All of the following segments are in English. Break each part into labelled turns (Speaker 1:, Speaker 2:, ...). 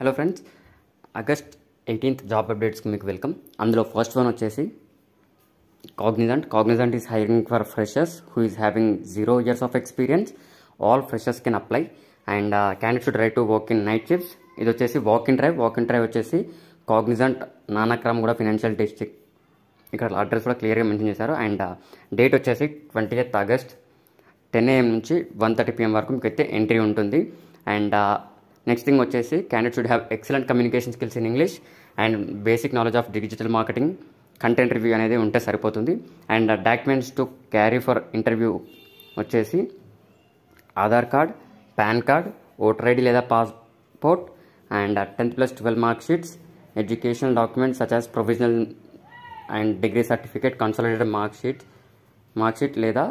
Speaker 1: Hello friends, August 18th job అప్డేట్స్కి మీకు welcome. అందులో ఫస్ట్ వన్ వచ్చేసి Cognizant is hiring for freshers who is having 0 years of experience. All freshers can apply and candidate should right to work in night shifts. ఇది వచ్చేసి walk in drive వచ్చేసి Cognizant Nanakramguda financial district. ఇక్కడ address కూడా క్లియర్గా mention చేశారు. And date వచ్చేసి 20th August 10 AM నుంచి 1:30 PM వరకు మీకు అయితే ఎంట్రీ ఉంటుంది. అండ్ నెక్స్ట్ థింగ్ వచ్చేసి candidate should have excellent communication skills in English and basic knowledge of digital marketing, content review అనేది ఉంటే సరిపోతుంది. And documents to carry for interview వచ్చేసి Aadhaar card, PAN card, voter ID లేదా passport and 10+12 mark sheets, educational documents such as provisional and degree certificate, consolidated mark sheet లేదా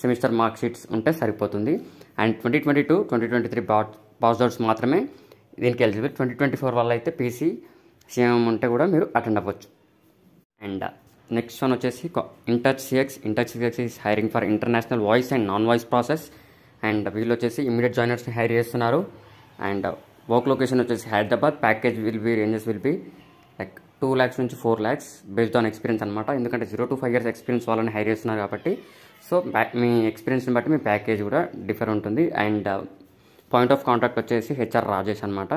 Speaker 1: semester mark sheets ఉంటే సరిపోతుంది. And 2022-2023 pass outs మాత్రమే దీనికి eligible. 2024 వల్ల అయితే PC CM ఉంటే కూడా మీరు అటెండ్ అవ్వచ్చు. అండ్ నెక్స్ట్ వన్ వచ్చేసి Intouch CX is hiring for international voice and non voice process. And వీళ్ళు వచ్చేసి ఇమీడియట్ జాయినర్స్ని హైర్ చేస్తున్నారు. అండ్ వర్క్ లొకేషన్ వచ్చేసి Hyderabad. Package ranges will be like 2 lakhs నుంచి 4 lakhs బేస్డ్ ఆన్ ఎక్స్పీరియన్స్ అనమాట. ఎందుకంటే 0 to 5 years ఎక్స్పీరియన్స్ వాళ్ళని హైర్ చేస్తున్నారు కాబట్టి సో మీ ఎక్స్పీరియన్స్ని బట్టి మీ ప్యాకేజ్ కూడా డిఫర్ ఉంటుంది. అండ్ పాయింట్ ఆఫ్ కాంటాక్ట్ వచ్చేసి HR రాజేష్ అనమాట.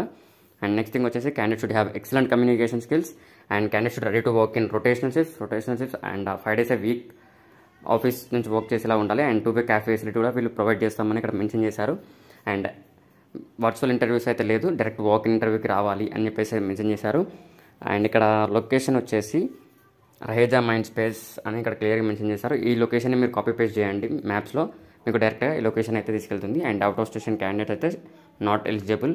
Speaker 1: అండ్ నెక్స్ట్ థింగ్ వచ్చేసి candidate should have excellent communication skills and candidate should ready to work in rotational shifts and 5 days a week office నుంచి work చేసేలా ఉండాలి. And 2 way cafe facility కూడా వీళ్ళు provide చేస్తామని ఇక్కడ మెన్షన్ చేశారు. అండ్ వర్చువల్ ఇంటర్వ్యూస్ అయితే లేదు, డైరెక్ట్ వాక్ ఇన్ ఇంటర్వ్యూకి రావాలి అని చెప్పేసి మెన్షన్ చేశారు. అండ్ ఇక్కడ లొకేషన్ వచ్చేసి రహేజా మైండ్ స్పేస్ అని ఇక్కడ క్లియర్గా మెన్షన్ చేశారు. ఈ లొకేషన్ని మీరు కాపీ పేస్ట్ చేయండి మ్యాప్స్లో, మీకు డైరెక్ట్గా ఈ లొకేషన్ అయితే తీసుకెళ్తుంది. And out of station candidate అయితే నాట్ ఎలిజిబుల్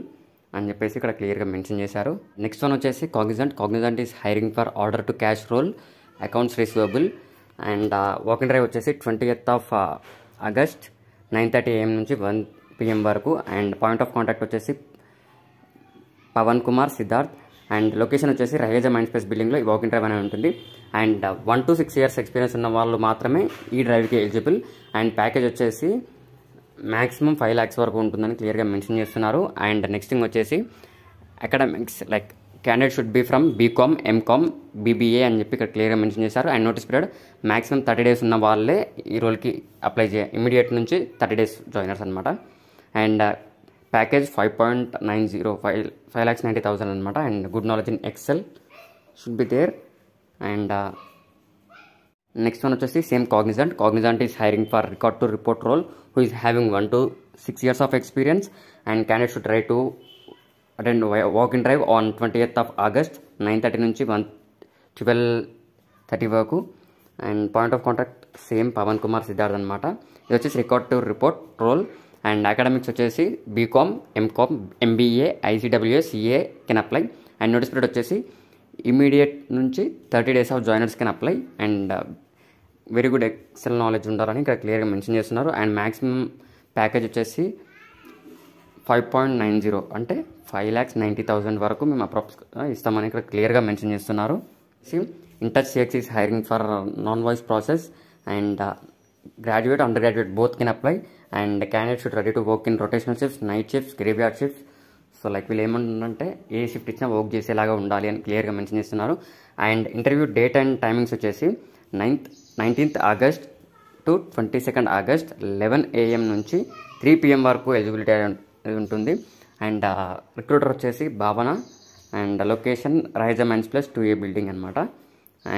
Speaker 1: అని చెప్పేసి ఇక్కడ క్లియర్గా మెన్షన్ చేశారు. నెక్స్ట్ వన్ వచ్చేసి Cognizant is hiring for order to cash role, accounts receivable. And walk in drive వచ్చేసి 20th August 9:30 AM నుంచి 1 PM వరకు. అండ్ పాయింట్ ఆఫ్ కాంటాక్ట్ వచ్చేసి పవన్ కుమార్ సిద్ధార్థ్. అండ్ లొకేషన్ వచ్చేసి రహేజా మైండ్ స్పేస్ బిల్డింగ్లో ఈ వాక్ ఇన్ డ్రైవ్ అనేది ఉంటుంది. అండ్ 1 to 6 years ఎక్స్పీరియన్స్ ఉన్న వాళ్ళు మాత్రమే ఈ డ్రైవ్కి ఎలిజిబుల్. అండ్ ప్యాకేజ్ వచ్చేసి మ్యాక్సిమం 5 lakhs వరకు ఉంటుందని క్లియర్గా మెన్షన్ చేస్తున్నారు. అండ్ నెక్స్ట్ థింగ్ వచ్చేసి academics like candidate should be from BCom, MCom, BBA అని చెప్పి ఇక్కడ క్లియర్గా మెన్షన్ చేశారు. And notice period maximum 30 days ఉన్న వాళ్ళే ఈ రోల్కి అప్లై ఇమీడియట్ నుంచి 30 days జాయినర్స్ అనమాట. అండ్ ప్యాకేజ్ 5.90 అనమాట. And good knowledge in Excel should be there. And next one వచ్చేసి same Cognizant is hiring for record to report role who is having 1 to 6 years of experience. And candidate should try to attend walk in drive on 20th August 9:30 నుంచి 12:30 వరకు. And point of contact same Pavan Kumar Siddharth అనమాట. ఇది వచ్చేసి record to report role. And academics వచ్చేసి BCom, MCom, MBA, ICWA, CA can apply. And notice period వచ్చేసి immediate నుంచి 30 days of joiners can apply. And very good Excel knowledge ఉండాలని ఇక్కడ క్లియర్గా mention చేస్తున్నారు. అండ్ మ్యాక్సిమం ప్యాకేజ్ వచ్చేసి 5.90 అంటే 5,90,000 వరకు మేము అప్రాక్స్ ఇస్తామని ఇక్కడ క్లియర్గా మెన్షన్ చేస్తున్నారు. Intouch CX is hiring for non voice process. And graduate, under graduate both can apply. And candidate should ready to work in rotational shifts, night shifts, graveyard shifts. So like వీళ్ళు ఏమంటుందంటే ఏ shift ఇచ్చినా work చేసేలాగా ఉండాలి అని క్లియర్గా mention చేస్తున్నారు. And interview date and timings వచ్చేసి 19th August to 22nd August 11 AM నుంచి 3 PM వరకు ఎలిజిబిలిటీ ఉంటుంది. అండ్ రిక్రూటర్ వచ్చేసి Bhavana. And location Raheja Mindspace 2A building అనమాట.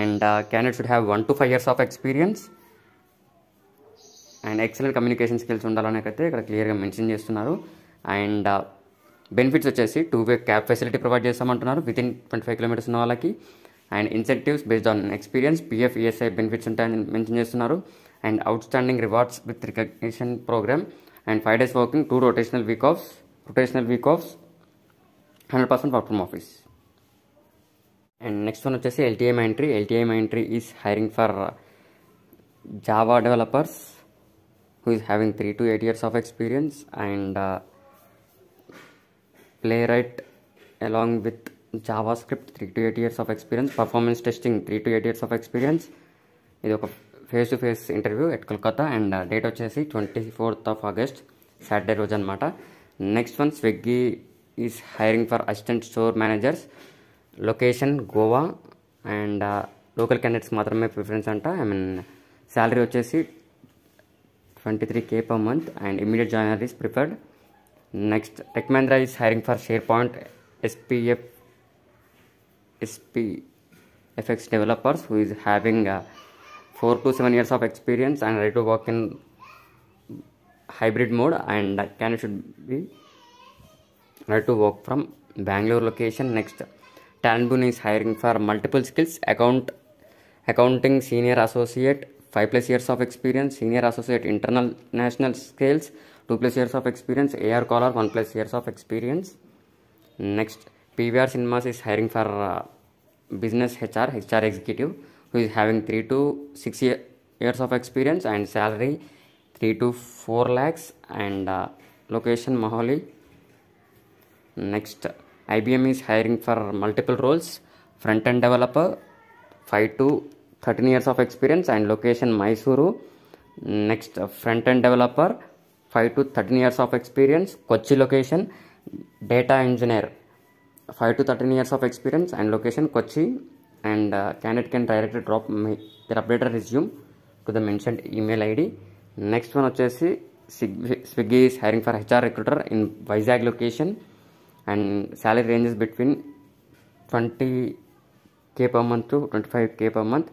Speaker 1: And candidate should have 1 to 5 years of experience and excellent communication skills ఉండాలని అయితే ఇక్కడ క్లియర్గా మెన్షన్ చేస్తున్నారు. అండ్ బెనిఫిట్స్ వచ్చేసి 2 way క్యాబ్ ఫెసిలిటీ ప్రొవైడ్ చేస్తామంటున్నారు వితిన్ 25 kilometers ఉన్న వాళ్ళకి. And incentives based on experience, PF, ESI benefits ఉంటాయని మెన్షన్ చేస్తున్నారు. And outstanding rewards with recognition programme. And 5 days working, 2 rotational week offs, 100% work from office. And next one వచ్చేసి LTI Mindtree is hiring for Java developers who is having 3 to 8 years of experience. And playwright along with JavaScript 3 to 8 years of experience. Performance testing 3 to 8 years of experience. ఇది ఒక face to face interview at Kolkata. And date వచ్చేసి 24th August Saturday రోజు అనమాట. Next one Swiggy is hiring for assistant store managers. Location Goa and local candidates మాత్రమే preference అంట. Salary వచ్చేసి 23K per month and immediate joiner is preferred. Next, Tech Mahindra is hiring for SharePoint SPFX developers who is having 4 to 7 years of experience and ready to work in hybrid mode, and candidate should be ready to work from Bangalore location. Next, Talentboon is hiring for multiple skills: accounting senior associate 5+ years of experience, senior associate international skills 2+ years of experience, AR caller 1+ years of experience. Next, PVR Cinemas is hiring for business HR executive who is having 3 to 6 years of experience and salary 3 to 4 lakhs and location Mohali. Next, IBM is hiring for multiple roles: front-end developer 5 to 13 years of experience and location Mysuru. Next, front-end developer 5 to 13 years of experience, Kochi location. Data engineer 5 to 13 years of experience and location Kochi, and candidate can directly drop their updated resume to the mentioned email ID. Next one వచ్చేసి Swiggy is hiring for HR recruiter in Vizag location and salary ranges between 20K per month to 25K per month.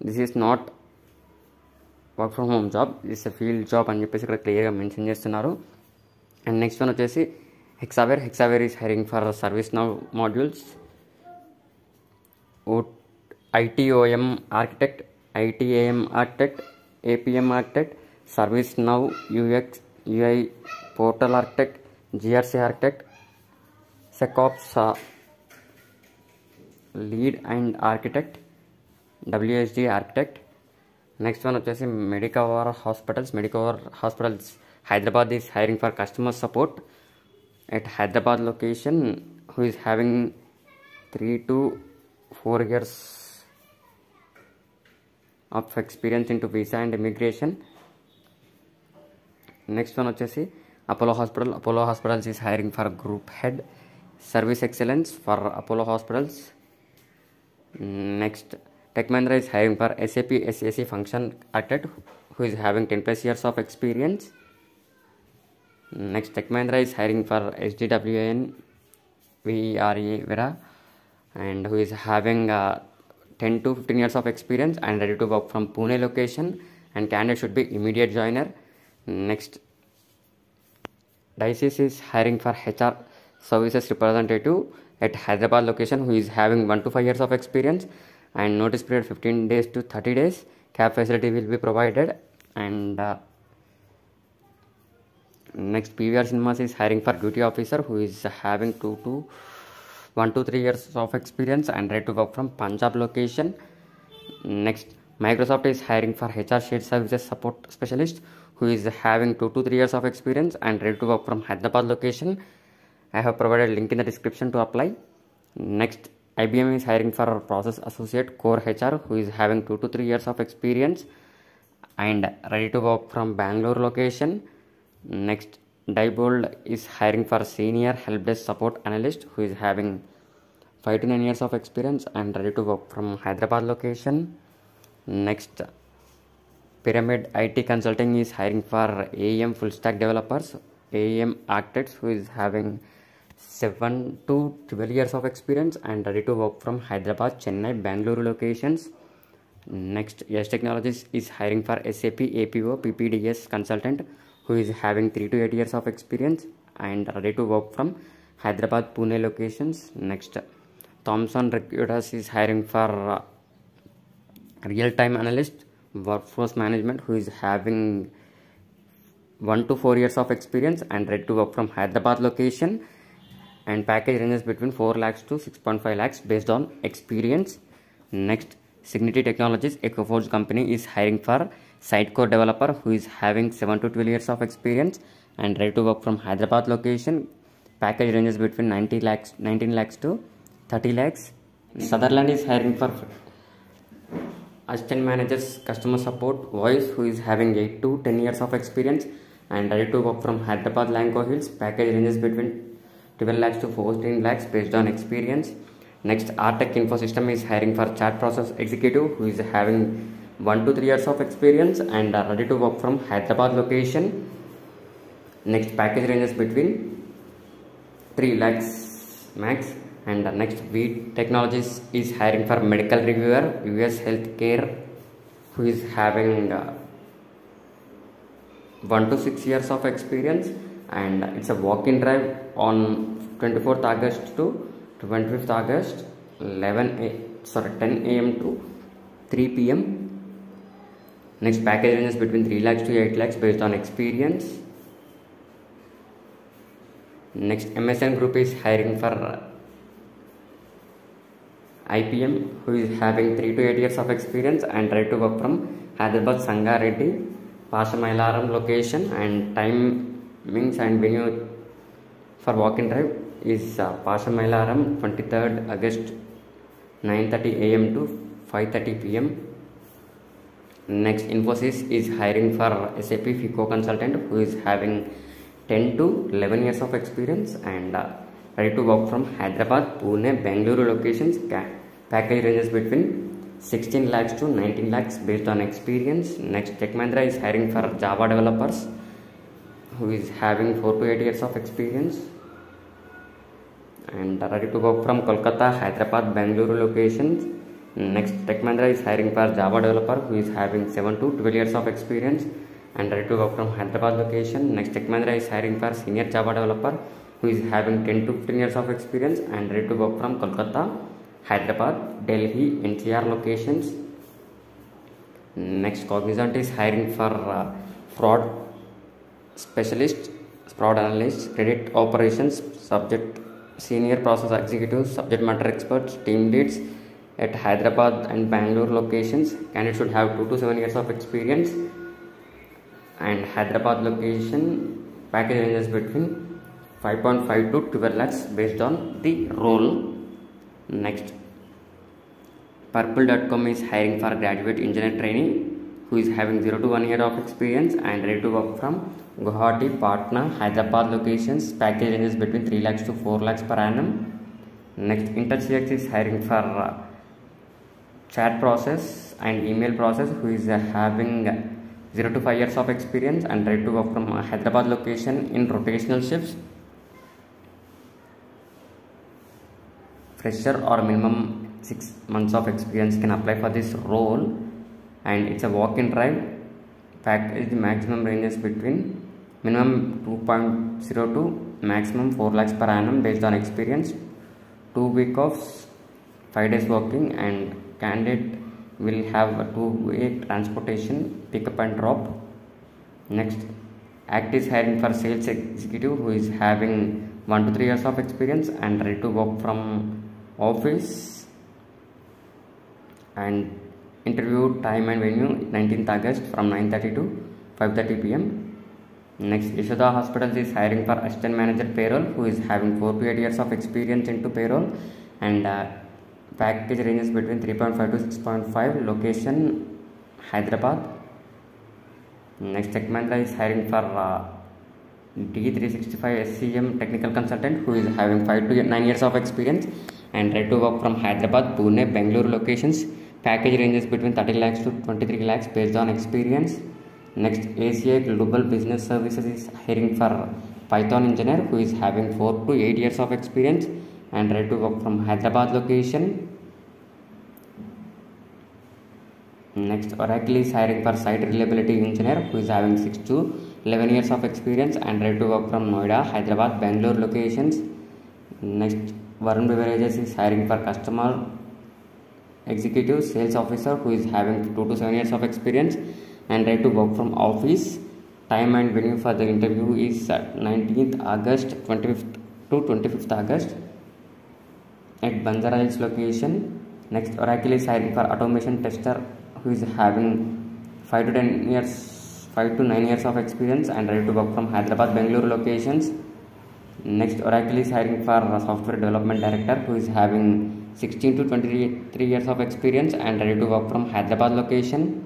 Speaker 1: This is not work from home job, it's a field job అని చెప్పేసి ఇక్కడ క్లియర్గా mention చేస్తున్నారు. And next one వచ్చేసి Hexaware is hiring for ServiceNow modules, ITOM architect, ITAM architect, APM architect, ServiceNow UX UI portal architect, GRC architect, SecOps lead and architect, WSD architect. Next one వచ్చేసి Medicover hospitals Hyderabad is hiring for customer support at Hyderabad location who is having 3 to 4 years of experience into visa and immigration. Next one వచ్చేసి Apollo hospitals is hiring for group head service excellence for Apollo hospitals. Next, Tech Mahindra is hiring for SAP SAC function architect who is having 10+ years of experience. Next, Tech Mahindra is hiring for SDWN VERA and who is having 10 to 15 years of experience and ready to work from Pune location, and candidate should be immediate joiner. Next, Dices is hiring for HR services representative at Hyderabad location who is having 1 to 5 years of experience and notice period 15 days to 30 days. Cab facility will be provided. And next, PVR Cinemas is hiring for duty officer who is having 1 to 3 years of experience and ready to work from Punjab location. Next, Microsoft is hiring for HR shared services support specialist who is having 2 to 3 years of experience and ready to work from Hyderabad location. I have provided link in the description to apply. Next, IBM is hiring for process associate core HR who is having 2 to 3 years of experience and ready to work from Bangalore location. Next, Diebold is hiring for senior help desk support analyst who is having 5 to 9 years of experience and ready to work from Hyderabad location. Next, Pyramid IT Consulting is hiring for AEM full stack developers, AEM architects who is having 7 to 12 years of experience and ready to work from Hyderabad, Chennai, Bangalore locations. Next, Yes Technologies is hiring for SAP APO PPDS consultant who is having 3 to 8 years of experience and ready to work from Hyderabad, Pune locations. Next, Thomson Reuters is hiring for real-time analyst workforce management who is having 1 to 4 years of experience and ready to work from Hyderabad location, and package ranges between 4 lakhs to 6.5 lakhs based on experience. Next, Signity Technologies, a Coforge company, is hiring for Sitecore developer who is having 7 to 12 years of experience and ready to work from Hyderabad location. Package ranges between 19 lakhs to 30 lakhs. Sutherland is hiring for assistant managers customer support voice who is having 8 to 10 years of experience and ready to work from Hyderabad Lanco Hills. Package ranges between 12 lakhs to 14 lakhs based on experience. Next, Artec Infosystem is hiring for chat process executive who is having 1 to 3 years of experience and are ready to work from Hyderabad location. Next, package ranges between 3 lakhs max. And next, Veed Technologies is hiring for medical reviewer US Healthcare who is having 1 to 6 years of experience, and it's a walk-in drive on 24th August to 25th August 10 a.m. to 3 p.m. Next, package ranges between 3 lakhs to 8 lakhs based on experience. Next, MSN Group is hiring for IPM who is having 3 to 8 years of experience and ready to work from Hyderabad Sangareddy Pashamailaram location, and timings and venue for walk-in drive is Pashamailaram 23rd August 9:30 a.m. to 5:30 p.m. Next, Infosys is hiring for SAP FICO consultant who is having 10 to 11 years of experience and ready to work from Hyderabad, Pune, Bangalore locations. Package ranges between 16 lakhs to 19 lakhs based on experience. Next, Tech Mahindra is hiring for Java developers who is having 4 to 8 years of experience and ready to work from Kolkata, Hyderabad, Bangalore locations. Next, Tech Mahindra is hiring for Java developer who is having 7 to 12 years of experience and ready to work from Hyderabad location. Next, Tech Mahindra is hiring for senior Java developer who is having 10 to 15 years of experience and ready to work from Kolkata, Hyderabad, Delhi, NCR locations. Next, Cognizant is hiring for fraud specialist, fraud analyst, credit operations, subject senior process executives, subject matter experts, team leads at Hyderabad and Bangalore locations. Candidate should have 2 to 7 years of experience, and Hyderabad location package ranges between 5.5 to 12 lakhs based on the role. Next, Purple.com is hiring for graduate engineer trainee who is having 0 to 1 year of experience and ready to work from Guwahati, Patna, Hyderabad locations. Package ranges between 3 lakhs to 4 lakhs per annum. Next, IntouchCX is hiring for chat process and email process who is having 0 to 5 years of experience and ready to work from Hyderabad location in rotational shifts. Fresher or minimum 6 months of experience can apply for this role, and it's a walk-in drive. Package maximum ranges between minimum 2.0 to maximum 4 lakhs per annum based on experience. 2 week offs, 5 days working, and candidate will have a 2-way transportation pickup and drop. Next, Act is hiring for sales executive who is having 1 to 3 years of experience and ready to work from office, and interview time and venue 19th August from 9:30 to 5:30 p.m. Next, Yashoda Hospitals is hiring for assistant manager payroll who is having 4 to 8 years of experience into payroll, and package ranges between 3.5 to 6.5, location Hyderabad. Next, Tech Mahindra is hiring for D365 SCM technical consultant who is having 5 to 9 years of experience and ready to work from Hyderabad, Pune, Bangalore locations. Package ranges between 30 lakhs to 23 lakhs based on experience. Next, ACI Global Business Services is hiring for Python engineer who is having 4 to 8 years of experience and ready to work from Hyderabad location. Next, Oracle is hiring for site reliability engineer who is having 6 to 11 years of experience and ready to work from Noida, Hyderabad, Bangalore locations. Next, Varun Beverages is hiring for customer executive sales officer who is having 2 to 7 years of experience and ready to work from office. Time and venue for the interview is 19th August 25th to 25th August at Banjara Hills location. Next, Oracle is hiring for automation tester who is having 5 to 9 years of experience and ready to work from Hyderabad, Bangalore locations. Next, Oracle is hiring for a software development director who is having 16 to 23 years of experience and ready to work from Hyderabad location.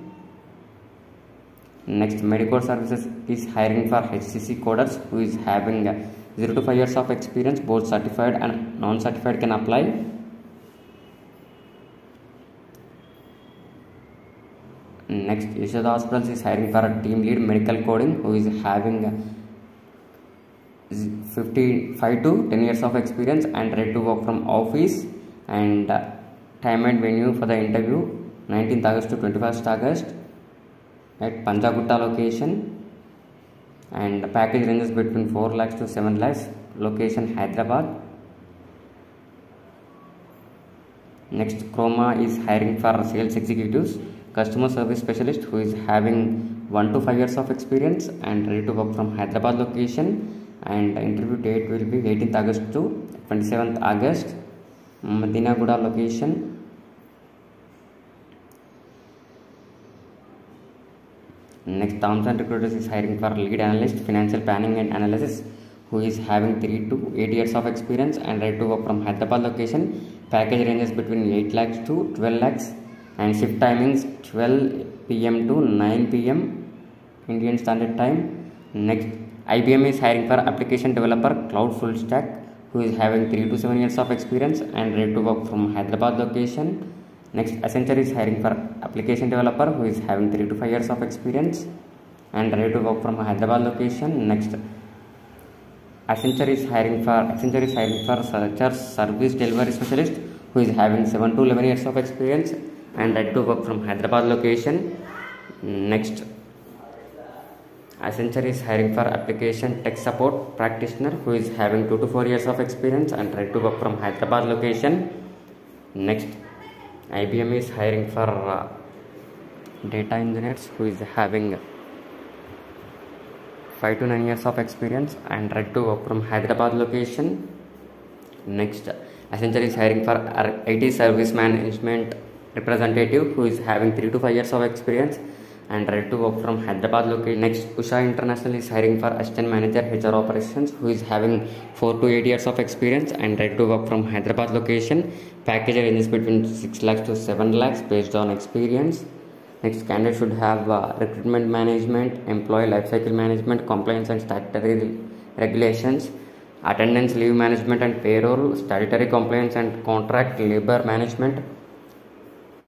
Speaker 1: Next, Medicore Services is hiring for HCC coders who is having 0 to 5 years of experience, both certified and non-certified can apply. Next, Yashoda Hospitals is hiring for a team lead medical coding who is having 55 to 10 years of experience and ready to work from office. And time and venue for the interview 19th August to 21st August at Panjagutta location. And the package ranges between 4 lakhs to 7 lakhs. Location Hyderabad. Next, Chroma is hiring for sales executives, customer service specialist who is having 1 to 5 years of experience and ready to work from Hyderabad location. And the interview date will be 18th August to 27th August. Madinaguda location. Next, Thomson Recruiters is hiring for lead analyst, financial planning and analysis who is having 3 to 8 years of experience and ready to work from Hyderabad location. Package ranges between 8 lakhs to 12 lakhs and shift timings 12 p.m. to 9 p.m. Indian Standard Time. Next, IBM is hiring for application developer, cloud full stack who is having 3 to 7 years of experience and ready to work from Hyderabad location. Next, Accenture is hiring for application developer who is having 3 to 5 years of experience and ready to work from Hyderabad location. Next, Accenture is hiring for service delivery specialist who is having 7 to 11 years of experience and ready to work from Hyderabad location. Next, Accenture is hiring for application tech support practitioner who is having 2 to 4 years of experience and ready to work from Hyderabad location. Next, IBM is hiring for data engineers who is having 5 to 9 years of experience and ready to work from Hyderabad location. Next, Accenture is hiring for IT service management representative who is having 3 to 5 years of experience and ready to work from Hyderabad location. Next, Usha International is hiring for assistant manager HR operations who is having 4 to 8 years of experience and ready to work from Hyderabad location. Package ranges between 6 lakhs to 7 lakhs based on experience. Next, candidate should have recruitment management, employee lifecycle management, compliance and statutory regulations, attendance, leave management and payroll, statutory compliance and contract labor management,